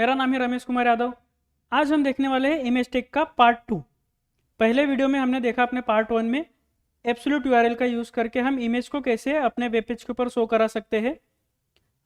मेरा नाम है रमेश कुमार यादव। आज हम देखने वाले हैं इमेज टेक का पार्ट 2। पहले वीडियो में हमने देखा अपने पार्ट 1 में एब्सोल्यूट यूआरएल का यूज़ करके हम इमेज को कैसे अपने वेब पेज के ऊपर शो करा सकते हैं।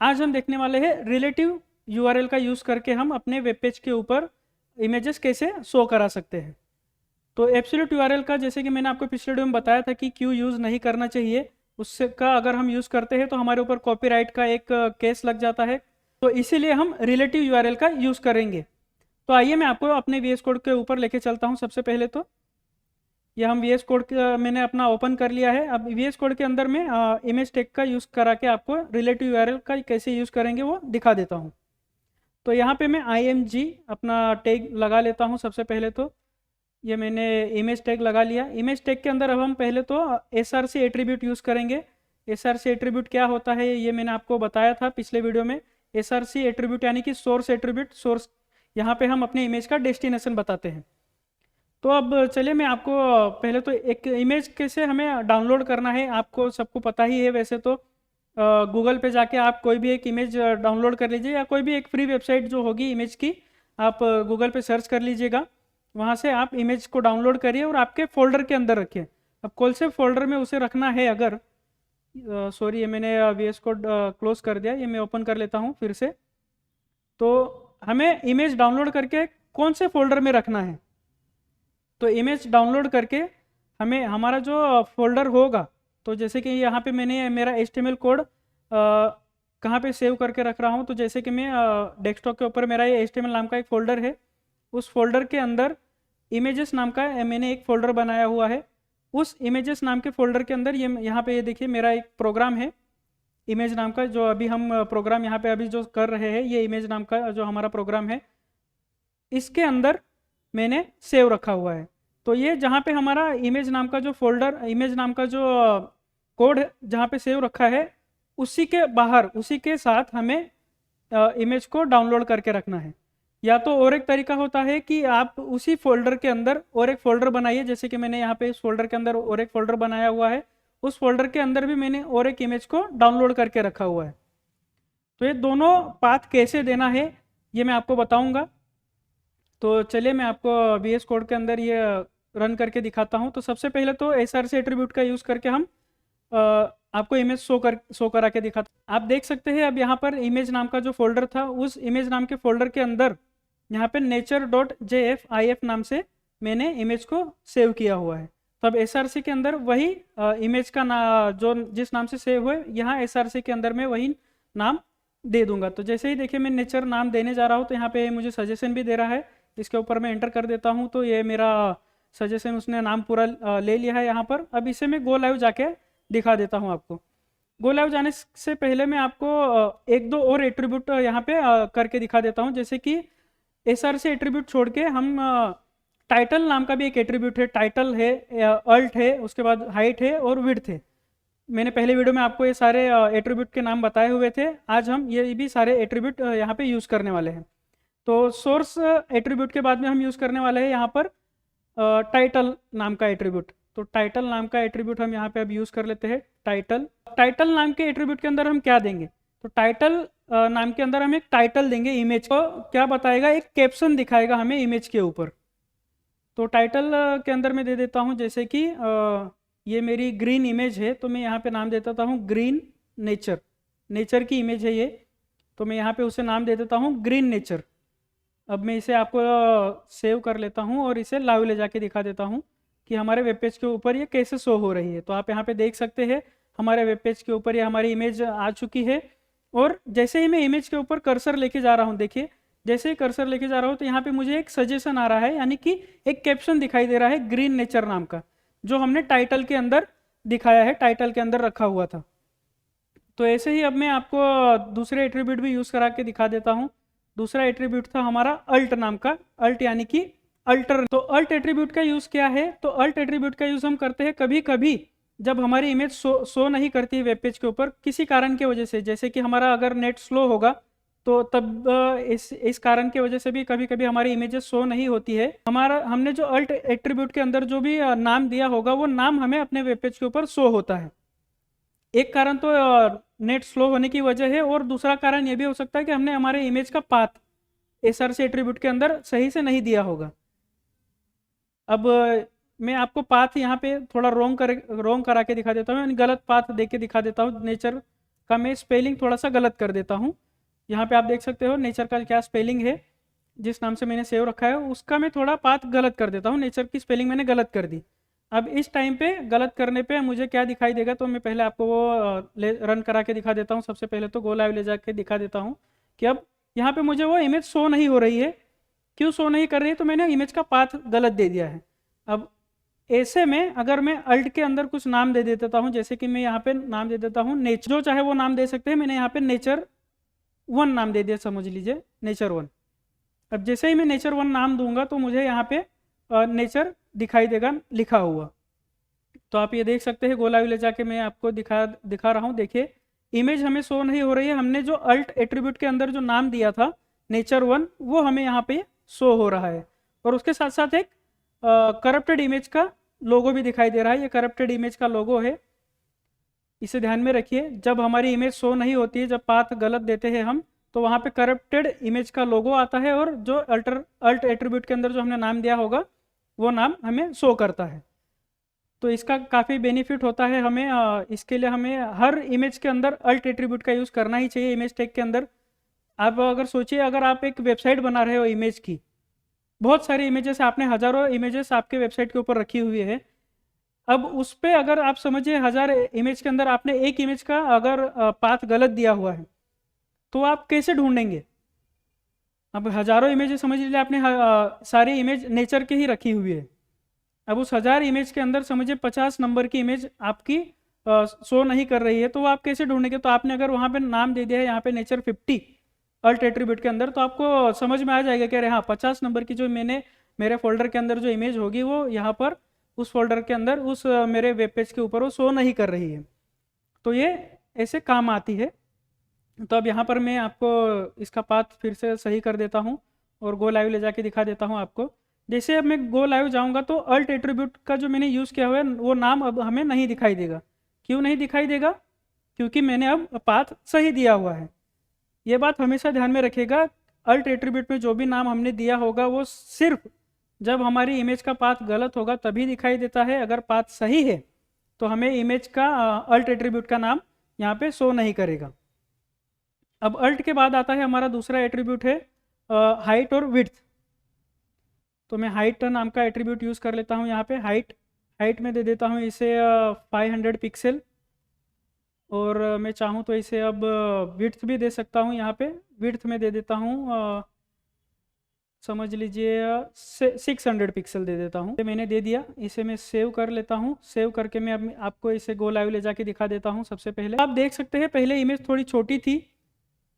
आज हम देखने वाले हैं रिलेटिव यूआरएल का यूज़ करके हम अपने वेब पेज के ऊपर इमेजेस कैसे शो करा सकते हैं। तो एब्सोल्यूट यूआरएल का जैसे कि मैंने आपको पिछले वीडियो में बताया था कि क्यों यूज़ नहीं करना चाहिए, उससे का अगर हम यूज़ करते हैं तो हमारे ऊपर कॉपीराइट का एक केस लग जाता है। तो इसीलिए हम रिलेटिव यूआरएल का यूज़ करेंगे। तो आइए मैं आपको अपने वीएस कोड के ऊपर लेके चलता हूँ। सबसे पहले तो यह हम वीएस कोड मैंने अपना ओपन कर लिया है। अब वीएस कोड के अंदर में इमेज टेग का यूज़ करा के आपको रिलेटिव यूआरएल का कैसे यूज़ करेंगे वो दिखा देता हूँ। तो यहाँ पे मैं IMG अपना टैग लगा लेता हूँ। सबसे पहले तो ये मैंने इमेज टैग लगा लिया। इमेज टैग के अंदर अब हम पहले तो SRC एट्रीब्यूट यूज़ करेंगे। SRC एट्रीब्यूट क्या होता है ये मैंने आपको बताया था पिछले वीडियो में। SRC एट्रीब्यूट यानी कि सोर्स एट्रीब्यूट, सोर्स यहाँ पे हम अपने इमेज का डेस्टिनेशन बताते हैं। तो अब चलिए मैं आपको पहले तो एक इमेज कैसे हमें डाउनलोड करना है आपको सबको पता ही है। वैसे तो गूगल पे जाके आप कोई भी एक इमेज डाउनलोड कर लीजिए, या कोई भी एक फ्री वेबसाइट जो होगी इमेज की आप गूगल पे सर्च कर लीजिएगा। वहाँ से आप इमेज को डाउनलोड करिए और आपके फोल्डर के अंदर रखिए। अब कौन से फोल्डर में उसे रखना है, अगर सॉरी ये मैंने VS कोड क्लोज कर दिया, ये मैं ओपन कर लेता हूँ फिर से। तो हमें इमेज डाउनलोड करके कौन से फोल्डर में रखना है, तो इमेज डाउनलोड करके हमें हमारा जो फोल्डर होगा, तो जैसे कि यहाँ पे मैंने मेरा HTML कोड कहाँ पे सेव करके रख रहा हूँ। तो जैसे कि मैं डेस्कटॉप के ऊपर मेरा ये HTML नाम का एक फ़ोल्डर है, उस फोल्डर के अंदर इमेजेस नाम का मैंने एक फ़ोल्डर बनाया हुआ है। उस इमेजेस नाम के फोल्डर के अंदर ये यहाँ पे ये देखिए मेरा एक प्रोग्राम है इमेज नाम का, जो अभी हम प्रोग्राम यहाँ पे अभी जो कर रहे हैं ये इमेज नाम का जो हमारा प्रोग्राम है, इसके अंदर मैंने सेव रखा हुआ है। तो ये जहाँ पे हमारा इमेज नाम का जो फोल्डर, इमेज नाम का जो कोड जहाँ पे सेव रखा है, उसी के बाहर उसी के साथ हमें इमेज को डाउनलोड करके रखना है। या तो और एक तरीका होता है कि आप उसी फोल्डर के अंदर और एक फोल्डर बनाइए, जैसे कि मैंने यहाँ पे इस फोल्डर के अंदर और एक फोल्डर बनाया हुआ है, उस फोल्डर के अंदर भी मैंने और एक इमेज को डाउनलोड करके रखा हुआ है। तो ये दोनों पाथ कैसे देना है ये मैं आपको बताऊंगा। तो चलिए मैं आपको VS कोड के अंदर ये रन करके दिखाता हूँ। तो सबसे पहले तो SRC एट्रीब्यूट का यूज़ करके हम आपको इमेज शो करा के दिखाता हूँ। आप देख सकते हैं अब यहाँ पर इमेज नाम का जो फोल्डर था, उस इमेज नाम के फोल्डर के अंदर यहाँ पे nature.jfif नाम से मैंने इमेज को सेव किया हुआ है। तो अब SRC के अंदर वही इमेज का जो जिस नाम से सेव हुए, यहाँ SRC के अंदर मैं वही नाम दे दूंगा। तो जैसे ही देखिए मैं नेचर नाम देने जा रहा हूँ, तो यहाँ पे मुझे सजेशन भी दे रहा है। इसके ऊपर मैं एंटर कर देता हूँ, तो ये मेरा सजेशन उसने नाम पूरा ले लिया है यहाँ पर। अब इसे मैं गो लाइव जाके दिखा देता हूँ आपको। गो लाइव जाने से पहले मैं आपको एक दो और एट्रीब्यूट यहाँ पे करके दिखा देता हूँ। जैसे कि SRC एट्रीब्यूट छोड़ के हम टाइटल नाम का भी एक एट्रीब्यूट है, टाइटल है, अल्ट है, उसके बाद हाइट है और विड्थ है। मैंने पहले वीडियो में आपको ये सारे एट्रीब्यूट के नाम बताए हुए थे। आज हम ये भी सारे एट्रीब्यूट यहाँ पे यूज़ करने वाले हैं। तो सोर्स एट्रीब्यूट के बाद में हम यूज़ करने वाले हैं यहाँ पर टाइटल नाम का एट्रीब्यूट। तो टाइटल नाम का एट्रीब्यूट हम यहाँ पे अब यूज़ कर लेते हैं। टाइटल टाइटल नाम के एट्रीब्यूट के अंदर हम क्या देंगे, तो टाइटल नाम के अंदर हम एक टाइटल देंगे। इमेज को क्या बताएगा, एक कैप्शन दिखाएगा हमें इमेज के ऊपर। तो टाइटल के अंदर मैं दे देता हूँ, जैसे कि ये मेरी ग्रीन इमेज है, तो मैं यहाँ पे नाम दे देता हूँ ग्रीन नेचर। नेचर की इमेज है ये, तो मैं यहाँ पे उसे नाम दे देता हूँ ग्रीन नेचर। अब मैं इसे आपको सेव कर लेता हूँ और इसे लाइव ले जाके दिखा देता हूँ कि हमारे वेब पेज के ऊपर ये कैसे शो हो रही है। तो आप यहाँ पे देख सकते हैं हमारे वेब पेज के ऊपर ये हमारी इमेज आ चुकी है। और जैसे ही मैं इमेज के ऊपर कर्सर लेके जा रहा हूँ, देखिए जैसे ही कर्सर लेके जा रहा हूँ तो यहाँ पे मुझे एक सजेशन आ रहा है, यानी कि एक कैप्शन दिखाई दे रहा है ग्रीन नेचर नाम का, जो हमने टाइटल के अंदर दिखाया है, टाइटल के अंदर रखा हुआ था। तो ऐसे ही अब मैं आपको दूसरे एट्रीब्यूट भी यूज़ करा के दिखा देता हूँ। दूसरा एट्रीब्यूट था हमारा अल्ट नाम का, अल्ट यानी कि अल्टर। तो अल्ट एट्रीब्यूट का यूज़ क्या है, तो अल्ट एट्रीब्यूट का यूज़ हम करते हैं कभी कभी जब हमारी इमेज शो नहीं करती है वेब पेज के ऊपर किसी कारण की वजह से। जैसे कि हमारा अगर नेट स्लो होगा तो तब इस कारण की वजह से भी कभी कभी हमारी इमेजेस शो नहीं होती है। हमने जो अल्ट एट्रीब्यूट के अंदर जो भी नाम दिया होगा वो नाम हमें अपने वेब पेज के ऊपर शो होता है। एक कारण तो नेट स्लो होने की वजह है, और दूसरा कारण ये भी हो सकता है कि हमने हमारे इमेज का पाथ SRC एट्रीब्यूट के अंदर सही से नहीं दिया होगा। अब मैं आपको पाथ यहाँ पे थोड़ा रोंग करा के दिखा देता हूँ, यानी गलत पाथ दे के दिखा देता हूँ। नेचर का मैं स्पेलिंग थोड़ा सा गलत कर देता हूँ। यहाँ पे आप देख सकते हो नेचर का क्या स्पेलिंग है, जिस नाम से मैंने सेव रखा है उसका मैं थोड़ा पाथ गलत कर देता हूँ। नेचर की स्पेलिंग मैंने गलत कर दी। अब इस टाइम पे गलत करने पे मुझे क्या दिखाई देगा, तो मैं पहले आपको वो रन करा के दिखा देता हूँ। सबसे पहले तो गो लाइव ले जाके दिखा देता हूँ कि अब यहाँ पे मुझे वो इमेज शो नहीं हो रही है। क्यों शो नहीं कर रही है, तो मैंने इमेज का पाथ गलत दे दिया है। अब ऐसे में अगर मैं अल्ट के अंदर कुछ नाम दे देता हूँ, जैसे कि मैं यहाँ पे नाम दे देता हूँ नेचर, जो चाहे वो नाम दे सकते हैं। मैंने यहाँ पे नेचर 1 नाम दे दिया, समझ लीजिए नेचर 1। अब जैसे ही मैं नेचर 1 नाम दूंगा तो मुझे यहाँ पे नेचर दिखाई देगा लिखा हुआ। तो आप ये देख सकते हैं, गोलावी ले जाके मैं आपको दिखा रहा हूँ। देखिए इमेज हमें शो नहीं हो रही है। हमने जो अल्ट एट्रीब्यूट के अंदर जो नाम दिया था नेचर 1, वो हमें यहाँ पे शो हो रहा है। और उसके साथ साथ एक करप्टेड इमेज का लोगो भी दिखाई दे रहा है। ये करप्टेड इमेज का लोगो है, इसे ध्यान में रखिए। जब हमारी इमेज शो नहीं होती है, जब पाथ गलत देते हैं हम, तो वहाँ पे करप्टेड इमेज का लोगो आता है और जो अल्ट एट्रीब्यूट के अंदर जो हमने नाम दिया होगा वो नाम हमें शो करता है। तो इसका काफ़ी बेनिफिट होता है हमें। इसके लिए हमें हर इमेज के अंदर अल्ट एट्रीब्यूट का यूज़ करना ही चाहिए। इमेज टैग के अंदर आप अगर सोचिए, अगर आप एक वेबसाइट बना रहे हो इमेज की, बहुत सारी इमेजेस, आपने हज़ारों इमेजेस आपके वेबसाइट के ऊपर रखी हुई है। अब उस पर अगर आप समझिए 1000 इमेज के अंदर आपने एक इमेज का अगर पाथ गलत दिया हुआ है, तो आप कैसे ढूंढेंगे? अब हज़ारों इमेजेस समझ लीजिए आपने सारी इमेज नेचर की ही रखी हुई है। अब उस 1000 इमेज के अंदर समझिए 50 नंबर की इमेज आपकी शो नहीं कर रही है, तो वो आप कैसे ढूंढेंगे? तो आपने अगर वहाँ पे नाम दे दिया है यहाँ पे नेचर 50 अल्ट एट्रीब्यूट के अंदर, तो आपको समझ में आ जाएगा कि अरे हाँ 50 नंबर की जो मैंने मेरे फोल्डर के अंदर जो इमेज होगी वो यहाँ पर उस फोल्डर के अंदर उस मेरे वेब पेज के ऊपर वो शो नहीं कर रही है। तो ये ऐसे काम आती है। तो अब यहाँ पर मैं आपको इसका पाथ फिर से सही कर देता हूँ और गो लाइव ले जाके दिखा देता हूँ आपको। जैसे अब मैं गो लाइव जाऊँगा तो अल्ट एट्रीब्यूट का जो मैंने यूज़ किया हुआ है वो नाम अब हमें नहीं दिखाई देगा। क्यों नहीं दिखाई देगा? क्योंकि मैंने अब पाथ सही दिया हुआ है। ये बात हमेशा ध्यान में रखिएगा। अल्ट एट्रीब्यूट में जो भी नाम हमने दिया होगा वो सिर्फ जब हमारी इमेज का पाथ गलत होगा तभी दिखाई देता है। अगर पाथ सही है तो हमें इमेज का अल्ट एट्रीब्यूट का नाम यहाँ पे शो नहीं करेगा। अब अल्ट के बाद आता है हमारा दूसरा एट्रीब्यूट है हाइट और विड्थ। तो मैं हाइट नाम का एट्रीब्यूट यूज़ कर लेता हूँ। यहाँ पे हाइट में दे देता हूँ इसे 500 पिक्सल, और मैं चाहूँ तो इसे अब विड्थ भी दे सकता हूँ। यहाँ पे विड्थ में दे देता हूँ समझ लीजिए 600 पिक्सल दे देता हूँ। मैंने दे दिया, इसे मैं सेव कर लेता हूँ। सेव करके मैं अब आपको इसे गो लाइव ले जाके दिखा देता हूँ। सबसे पहले आप देख सकते हैं पहले इमेज थोड़ी छोटी थी,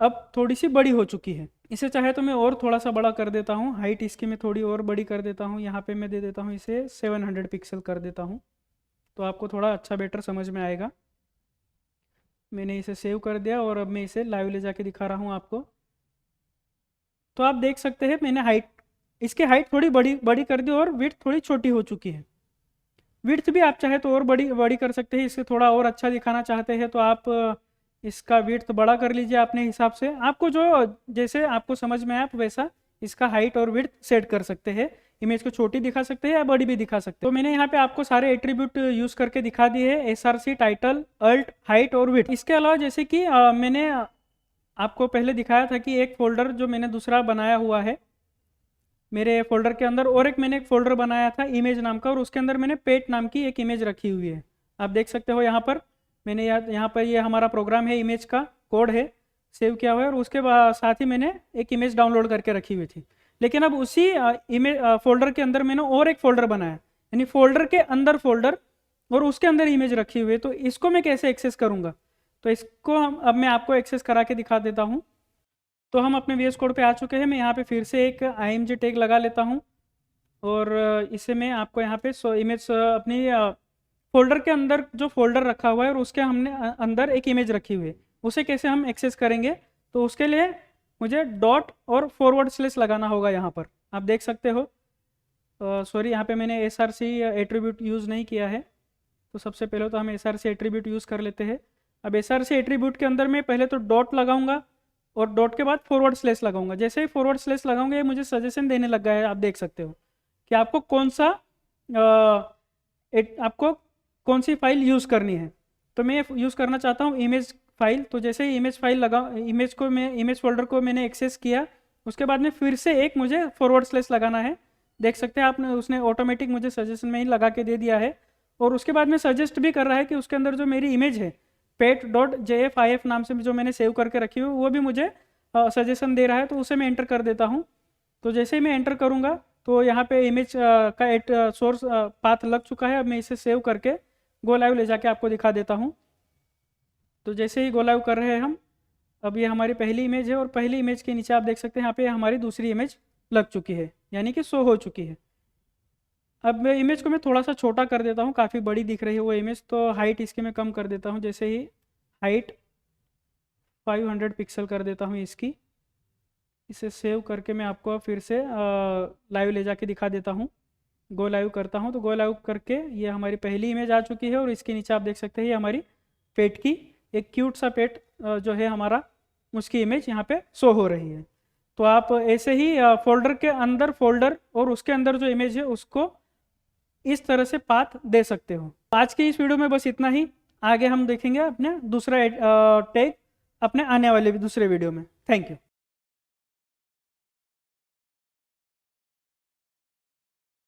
अब थोड़ी सी बड़ी हो चुकी है। इसे चाहे तो मैं और थोड़ा सा बड़ा कर देता हूँ। हाइट इसकी मैं थोड़ी और बड़ी कर देता हूँ। यहाँ पे मैं दे देता हूँ इसे 700 पिक्सल कर देता हूँ, तो आपको थोड़ा अच्छा बेटर समझ में आएगा। मैंने इसे सेव कर दिया और अब मैं इसे लाइव ले जाके दिखा रहा हूँ आपको। तो आप देख सकते हैं मैंने इसकी हाइट थोड़ी बड़ी कर दी और विड्थ थोड़ी छोटी हो चुकी है। विड्थ भी आप चाहे तो और बड़ी कर सकते हैं। इसे थोड़ा और अच्छा दिखाना चाहते हैं तो आप इसका विड्थ बड़ा कर लीजिए अपने हिसाब से। आपको जो जैसे आपको समझ में आए आप वैसा इसका हाइट और विड्थ सेट कर सकते हैं। इमेज को छोटी दिखा सकते हैं या बड़ी भी दिखा सकते हैं। तो मैंने यहाँ पे आपको सारे एट्रीब्यूट यूज करके दिखा दिए हैं, SRC, टाइटल, अल्ट, हाइट और विड्थ। इसके अलावा जैसे कि मैंने आपको पहले दिखाया था कि एक फोल्डर जो मैंने दूसरा बनाया हुआ है मेरे फोल्डर के अंदर, और मैंने एक फोल्डर बनाया था इमेज नाम का, और उसके अंदर मैंने पेट नाम की एक इमेज रखी हुई है। आप देख सकते हो यहाँ पर मैंने यहाँ पर ये हमारा प्रोग्राम है, इमेज का कोड है, सेव किया हुआ है, और उसके साथ ही मैंने एक इमेज डाउनलोड करके रखी हुई थी। लेकिन अब उसी इमेज फोल्डर के अंदर मैंने और एक फोल्डर बनाया, यानी फोल्डर के अंदर फोल्डर और उसके अंदर इमेज रखी हुई है। तो इसको मैं कैसे एक्सेस करूँगा? तो इसको अब मैं आपको एक्सेस करा के दिखा देता हूँ। तो हम अपने VS कोड पे आ चुके हैं। मैं यहाँ पे फिर से एक img टैग लगा लेता हूँ और इसे मैं आपको यहाँ पे इमेज अपनी फोल्डर के अंदर जो फोल्डर रखा हुआ है और उसके हमने अंदर एक इमेज रखी हुई है, उसे कैसे हम एक्सेस करेंगे? तो उसके लिए मुझे डॉट और / लगाना होगा। यहाँ पर आप देख सकते हो, सॉरी यहाँ पे मैंने SRC एट्रीब्यूट यूज़ नहीं किया है। तो सबसे पहले तो हम SRC एट्रीब्यूट यूज़ कर लेते हैं। अब SRC एट्रीब्यूट के अंदर मैं पहले तो डॉट लगाऊंगा और डॉट के बाद फॉरवर्ड स्लैश लगाऊंगा। जैसे ही फॉरवर्ड स्लैश लगाऊंगा ये मुझे सजेशन देने लग गया है, आप देख सकते हो कि आपको आपको कौन सी फाइल यूज़ करनी है। तो मैं यूज़ करना चाहता हूँ इमेज फाइल। तो जैसे ही इमेज फाइल लगा, इमेज फोल्डर को मैंने एक्सेस किया, उसके बाद में फिर से एक मुझे फॉरवर्ड स्लैश लगाना है। देख सकते हैं आपने, उसने ऑटोमेटिक मुझे सजेशन में ही लगा के दे दिया है। और उसके बाद में सजेस्ट भी कर रहा है कि उसके अंदर जो मेरी इमेज है pet.jfif नाम से जो मैंने सेव करके रखी हुई, वो भी मुझे सजेशन दे रहा है। तो उसे मैं एंटर कर देता हूँ। तो जैसे ही मैं एंटर करूँगा तो यहाँ पे इमेज का एक सोर्स पाथ लग चुका है। अब मैं इसे सेव करके गो लाइव ले जाके आपको दिखा देता हूँ। तो जैसे ही गो लाइव कर रहे हैं हम, अब ये हमारी पहली इमेज है और पहली इमेज के नीचे आप देख सकते हैं यहाँ पे हमारी दूसरी इमेज लग चुकी है, यानी कि शो हो चुकी है। अब मैं इमेज को मैं थोड़ा सा छोटा कर देता हूँ, काफ़ी बड़ी दिख रही है वो इमेज, तो हाइट इसकी मैं कम कर देता हूँ। जैसे ही हाइट 500 पिक्सल कर देता हूँ इसकी। इसे सेव करके मैं आपको फिर से लाइव ले जाके दिखा देता हूँ। गो लाइव करता हूँ। तो गो लाइव करके ये हमारी पहली इमेज आ चुकी है और इसके नीचे आप देख सकते हैं ये हमारी पेट की एक क्यूट सा पेट जो है हमारा, उसकी इमेज यहाँ पे शो हो रही है। तो आप ऐसे ही फोल्डर के अंदर फोल्डर और उसके अंदर जो इमेज है उसको इस तरह से पाथ दे सकते हो। आज के इस वीडियो में बस इतना ही। आगे हम देखेंगे अपने दूसरा टैग अपने आने वाले दूसरे वीडियो में। Thank you.